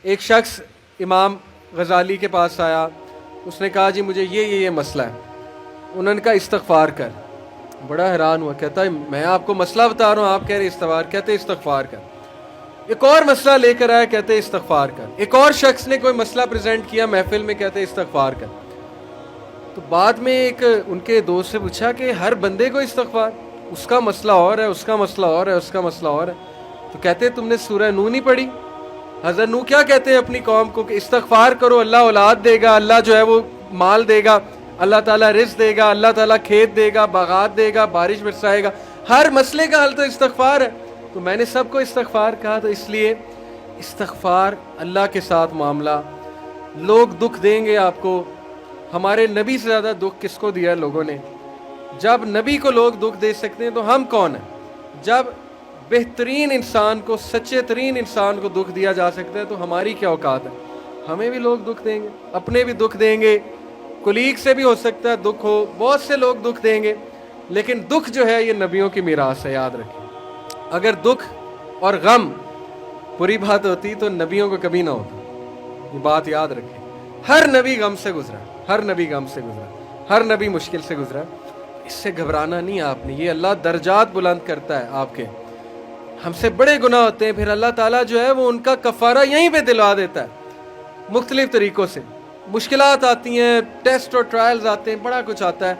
ایک شخص امام غزالی کے پاس آیا، اس نے کہا جی مجھے یہ مسئلہ ہے. انہوں نے کہا استغفار کر. بڑا حیران ہوا، کہتا ہے میں آپ کو مسئلہ بتا رہا ہوں، آپ کہہ رہے استغفار. کہتے استغفار کر. ایک اور مسئلہ لے کر آیا، کہتے استغفار کر. ایک اور شخص نے کوئی مسئلہ پریزنٹ کیا محفل میں، کہتے استغفار کر. تو بعد میں ایک ان کے دوست سے پوچھا کہ ہر بندے کو استغفار، اس کا مسئلہ اور ہے، اس کا مسئلہ اور ہے، اس کا مسئلہ اور ہے. تو کہتے تم نے سورہ نو نہیں پڑھی؟ حضرت نو کیا کہتے ہیں اپنی قوم کو کہ استغفار کرو، اللہ اولاد دے گا، اللہ جو ہے وہ مال دے گا، اللہ تعالیٰ رزق دے گا، اللہ تعالیٰ کھیت دے گا، باغات دے گا، بارش برسائے گا. ہر مسئلے کا حل تو استغفار ہے. تو میں نے سب کو استغفار کہا، تو اس لیے استغفار اللہ کے ساتھ معاملہ. لوگ دکھ دیں گے آپ کو. ہمارے نبی سے زیادہ دکھ کس کو دیا ہے لوگوں نے؟ جب نبی کو لوگ دکھ دے سکتے ہیں تو ہم کون ہیں؟ جب بہترین انسان کو، سچے ترین انسان کو دکھ دیا جا سکتا ہے تو ہماری کیا اوقات ہے؟ ہمیں بھی لوگ دکھ دیں گے، اپنے بھی دکھ دیں گے، کولیگ سے بھی ہو سکتا ہے دکھ ہو، بہت سے لوگ دکھ دیں گے. لیکن دکھ جو ہے یہ نبیوں کی میراث ہے، یاد رکھیں. اگر دکھ اور غم بری بات ہوتی تو نبیوں کو کبھی نہ ہوتا. یہ بات یاد رکھیں. ہر نبی غم سے گزرا، ہر نبی غم سے گزرا، ہر نبی مشکل سے گزرا. اس سے گھبرانا نہیں آپ نے. یہ اللہ درجات بلند کرتا ہے آپ کے. ہم سے بڑے گناہ ہوتے ہیں، پھر اللہ تعالیٰ جو ہے وہ ان کا کفارہ یہیں پہ دلوا دیتا ہے مختلف طریقوں سے. مشکلات آتی ہیں، ٹیسٹ اور ٹرائلز آتے ہیں، بڑا کچھ آتا ہے،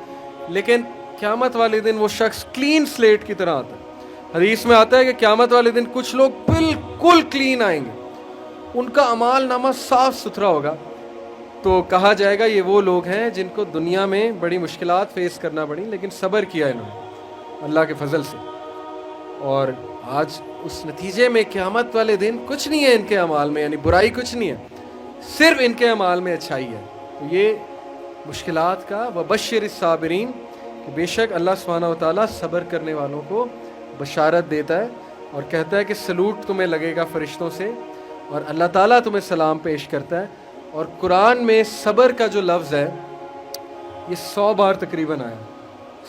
لیکن قیامت والے دن وہ شخص کلین سلیٹ کی طرح آتا ہے. حدیث میں آتا ہے کہ قیامت والے دن کچھ لوگ بالکل کلین آئیں گے، ان کا اعمال نامہ صاف ستھرا ہوگا. تو کہا جائے گا یہ وہ لوگ ہیں جن کو دنیا میں بڑی مشکلات فیس کرنا پڑی لیکن صبر کیا انہوں نے اللہ کے فضل سے. اور آج اس نتیجے میں قیامت والے دن کچھ نہیں ہے ان کے اعمال میں، یعنی برائی کچھ نہیں ہے، صرف ان کے اعمال میں اچھائی ہے. تو یہ مشکلات کا وبشر الصابرین کہ بے شک اللہ سبحانہ و تعالیٰ صبر کرنے والوں کو بشارت دیتا ہے اور کہتا ہے کہ سلوٹ تمہیں لگے گا فرشتوں سے، اور اللہ تعالیٰ تمہیں سلام پیش کرتا ہے. اور قرآن میں صبر کا جو لفظ ہے یہ 100 بار تقریباً آیا.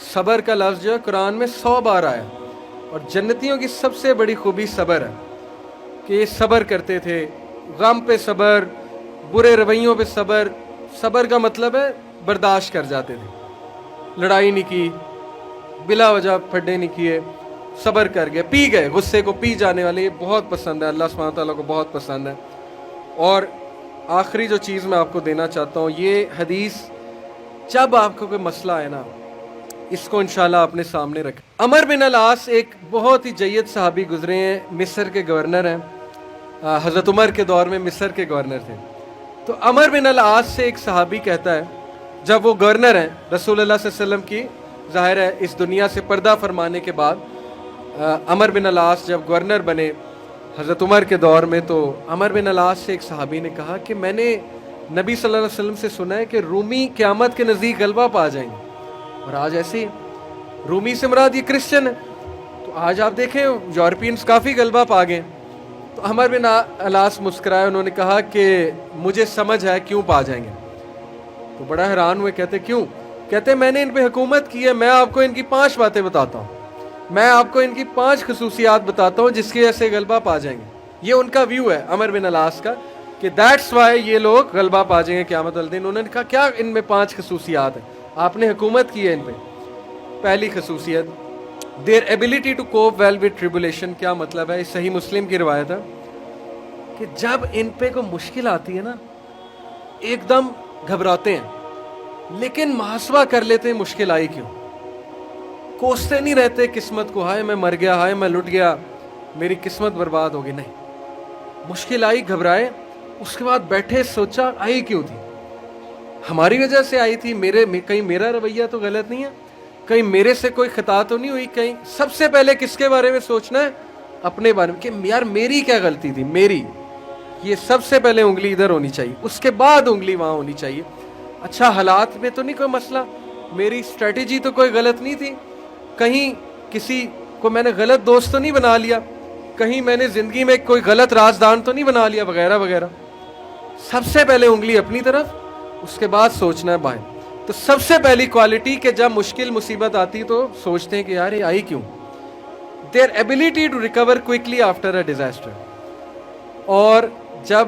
صبر کا لفظ جو ہے قرآن میں 100 بار آیا. اور جنتیوں کی سب سے بڑی خوبی صبر ہے کہ یہ صبر کرتے تھے. غم پہ صبر، برے رویوں پہ صبر. صبر کا مطلب ہے برداشت کر جاتے تھے، لڑائی نہیں کی، بلا وجہ پھڈے نہیں کیے، صبر کر گئے، پی گئے. غصے کو پی جانے والے یہ بہت پسند ہے، اللہ سبحانہ تعالیٰ کو بہت پسند ہے. اور آخری جو چیز میں آپ کو دینا چاہتا ہوں، یہ حدیث جب آپ کو کوئی مسئلہ ہے نا اس کو انشاءاللہ اپنے سامنے رکھیں. عمر بن العاص ایک بہت ہی جید صحابی گزرے ہیں، مصر کے گورنر ہیں. حضرت عمر کے دور میں مصر کے گورنر تھے. تو عمر بن العاص سے ایک صحابی کہتا ہے، جب وہ گورنر ہیں رسول اللہ صلی اللہ علیہ وسلم کی ظاہر ہے اس دنیا سے پردہ فرمانے کے بعد، عمر بن العاص جب گورنر بنے حضرت عمر کے دور میں، تو عمر بن العاص سے ایک صحابی نے کہا کہ میں نے نبی صلی اللہ علیہ وسلم سے سنا ہے کہ رومی قیامت کے نزدیک غلبہ پا جائیں گے. اور آج ایسے ہی رومی سے مراد یہ کرسچن ہے. تو آج آپ دیکھیں یورپینز کافی غلبہ پا گئے. تو عمر بن العاص مسکرائے، انہوں نے کہا کہ مجھے سمجھ ہے کیوں پا جائیں گے. تو بڑا حیران ہوئے، کہتے کیوں؟ کہتے میں نے ان پہ حکومت کی ہے، میں آپ کو ان کی 5 باتیں بتاتا ہوں، میں آپ کو ان کی 5 خصوصیات بتاتا ہوں جس کی وجہ سے غلبہ پا جائیں گے. یہ ان کا ویو ہے عمر بن العاص کا کہ دیٹس وائی یہ لوگ غلبہ پا جائیں گے قیامت والے دن. انہوں نے کہا کیا ان میں 5 خصوصیات ہیں؟ آپ نے حکومت کی ہے ان پہ. پہلی خصوصیت their ability to cope well with tribulation. کیا مطلب ہے؟ یہ صحیح مسلم کی روایت ہے کہ جب ان پہ کوئی مشکل آتی ہے نا ایک دم گھبراتے ہیں، لیکن محاسبہ کر لیتے ہیں مشکل آئی کیوں. کوستے نہیں رہتے قسمت کو، ہائے میں مر گیا، ہائے میں لٹ گیا، میری قسمت برباد ہوگی. نہیں، مشکل آئی گھبرائے، اس کے بعد بیٹھے سوچا آئی کیوں تھی؟ ہماری وجہ سے آئی تھی، کہیں میرا رویہ تو غلط نہیں ہے، کہیں میرے سے کوئی خطا تو نہیں ہوئی. کہیں سب سے پہلے کس کے بارے میں سوچنا ہے؟ اپنے بارے میں کہ یار میری کیا غلطی تھی، میری. یہ سب سے پہلے انگلی ادھر ہونی چاہیے، اس کے بعد انگلی وہاں ہونی چاہیے. اچھا حالات میں تو نہیں کوئی مسئلہ، میری اسٹریٹجی تو کوئی غلط نہیں تھی، کہیں کسی کو میں نے غلط دوست تو نہیں بنا لیا، کہیں میں نے زندگی میں کوئی غلط رازدان تو نہیں بنا لیا، وغیرہ وغیرہ. سب سے پہلے انگلی اپنی طرف، اس کے بعد سوچنا ہے بائیں. تو سب سے پہلی کوالٹی کہ جب مشکل مصیبت آتی تو سوچتے ہیں کہ یار یہ آئی کیوں. their ability to recover quickly after a disaster. اور جب